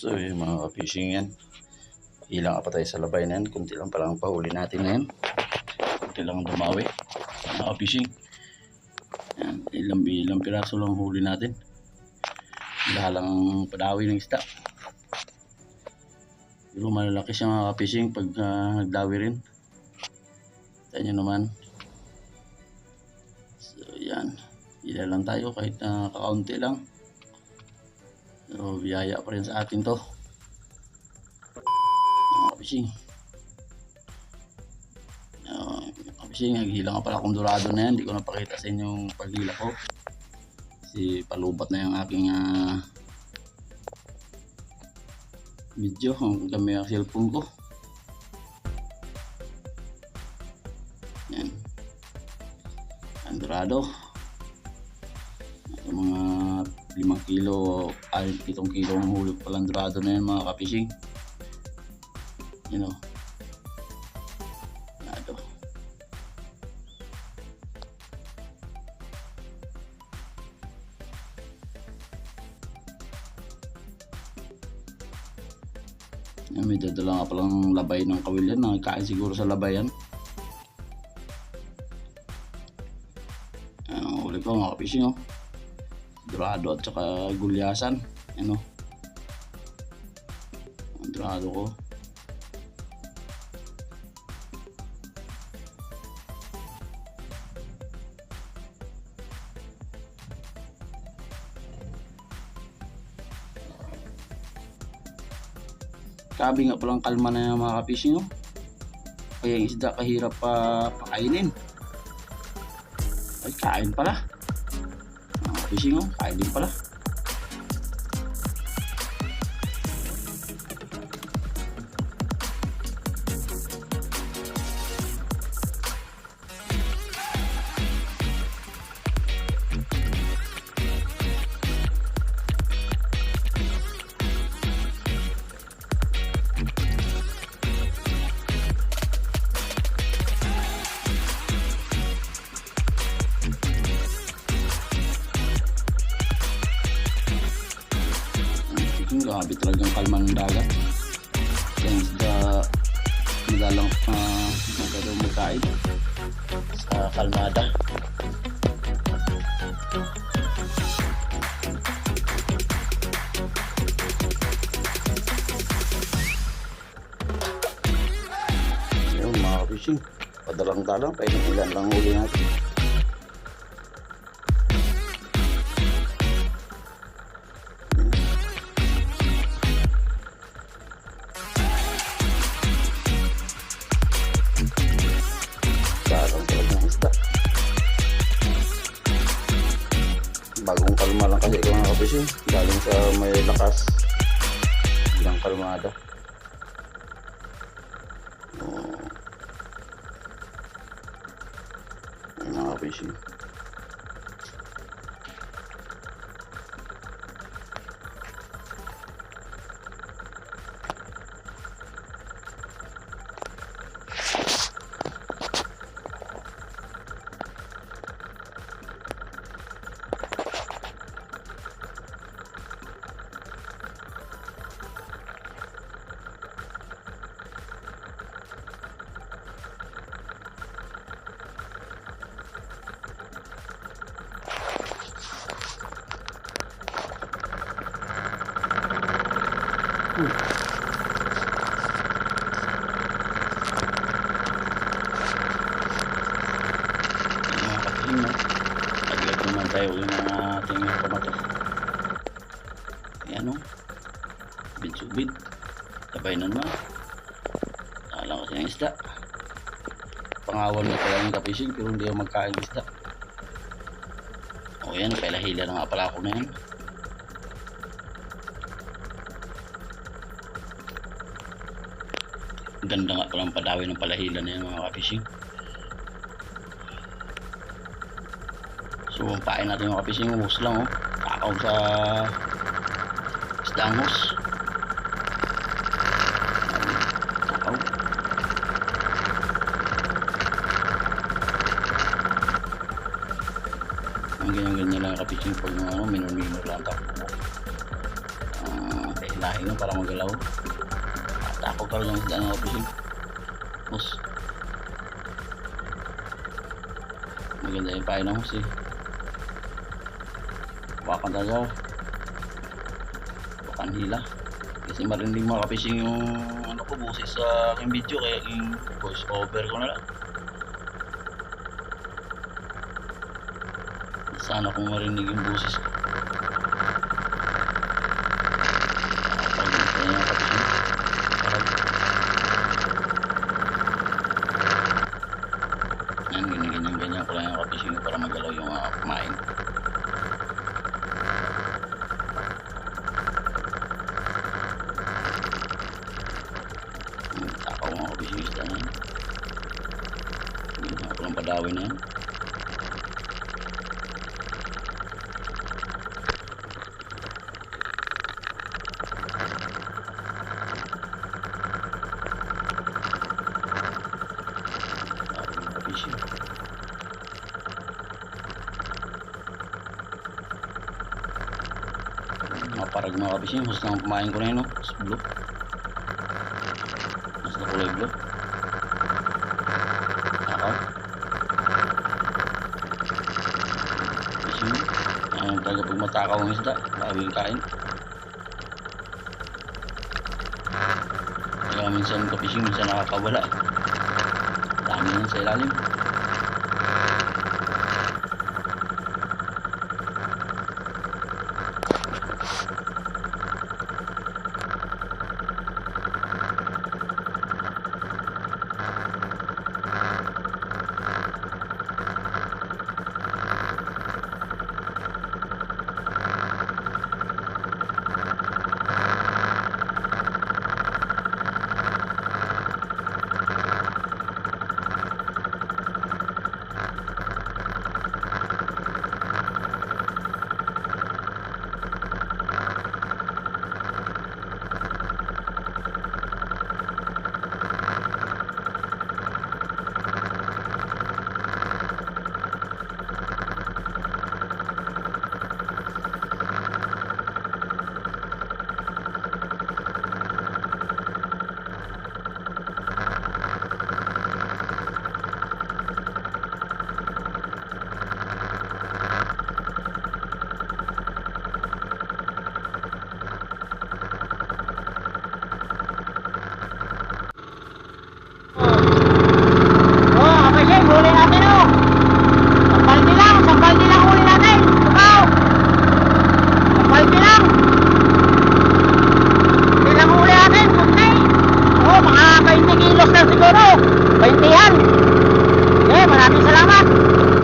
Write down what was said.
So yung mga ka-fishing yan, ilang pa tayo sa labay na yan, kunti lang palang pahuli natin ngayon, kunti lang dumawi mga ka-fishing. Yan, ilang piraso lang huli natin, dahalang padawi ng isda. Pero malalaki siya mga ka-fishing pag nagdawi rin. Tayo nyo naman. So yan, ila lang tayo kahit kakaunti lang. So biyaya pa rin sa atin to mga fishing. Fishing, naghila nga pala akong dorado na yan. Hindi ko napakita sa inyo yung paghila ko kasi palubat na yung aking video gamit ang cellphone ko. Yan, ang dorado mga 5 kilo ay 7 kilo ang huli palang dorado na yan mga ka-fishing. You know, dorado. Yan, may dadala nga palang labay ng kawil yan, nagkain siguro sa labay yan. Yan ang huli ko mga ka-fishing, oh. Dorado at saka gulyasan, ano, ang dorado ko. Sabi nga palang kalma na yung mga ka-fishing, oh. Kaya yung isda kahirap pakainin. Ay, kain pala mga fishing, oh, kain din pala. Grabe talagang kalma ng dagat. Yan isda madalang magkain sa kalmada. Yung mga fishing, padalang-dalang kahit ilan lang huli natin. Bagong kalma lang kasi ikaw mga ka-fishing, galing sa may lakas bilang kalmada. Mga ka-fishing, agad naman tayo yung ating kamato. Ayan, o, bid-subid, sabay na naman. Alam kasi ng isda, pangawan na pala yung ka-fishing pero hindi ako magkain isda. O yan, pailahila na nga pala ako na yan. Ganda nga palang padawi ng palahila na yan mga ka-fishing. So pain natin yung ka-fishing, hus lang, oh. Takaw sa isdang hus. Takaw. Ang ganyan-ganyan lang ka-fishing pag minor lang takbo. Lahi na para magalaw. Takot ka rin yung isda ng fishing. Hus. Maganda yung pain ng hus eh. Wakan talaga. Wakan hila. Kasi marinig mga ka-fishing yung ano ko busis sa aking video kaya yung voice over ko na lang. Sana kung marinig yung busis ko. Yan, ganyan ko lang yung ka-fishing para magalaw yung kumain. Takaw mga ka-fishing isda na yan. Hindi ako lang padawin na yan. Parag mga kabising, mas nang kumain ko na yun, no? Mas blue. Mas na kulay blue. Takaw. Kabising, talaga pag matakaw ang isda, maraming kain. Kaya minsan kabising, minsan nakakawala. Dami yan sa ilalim. Siguro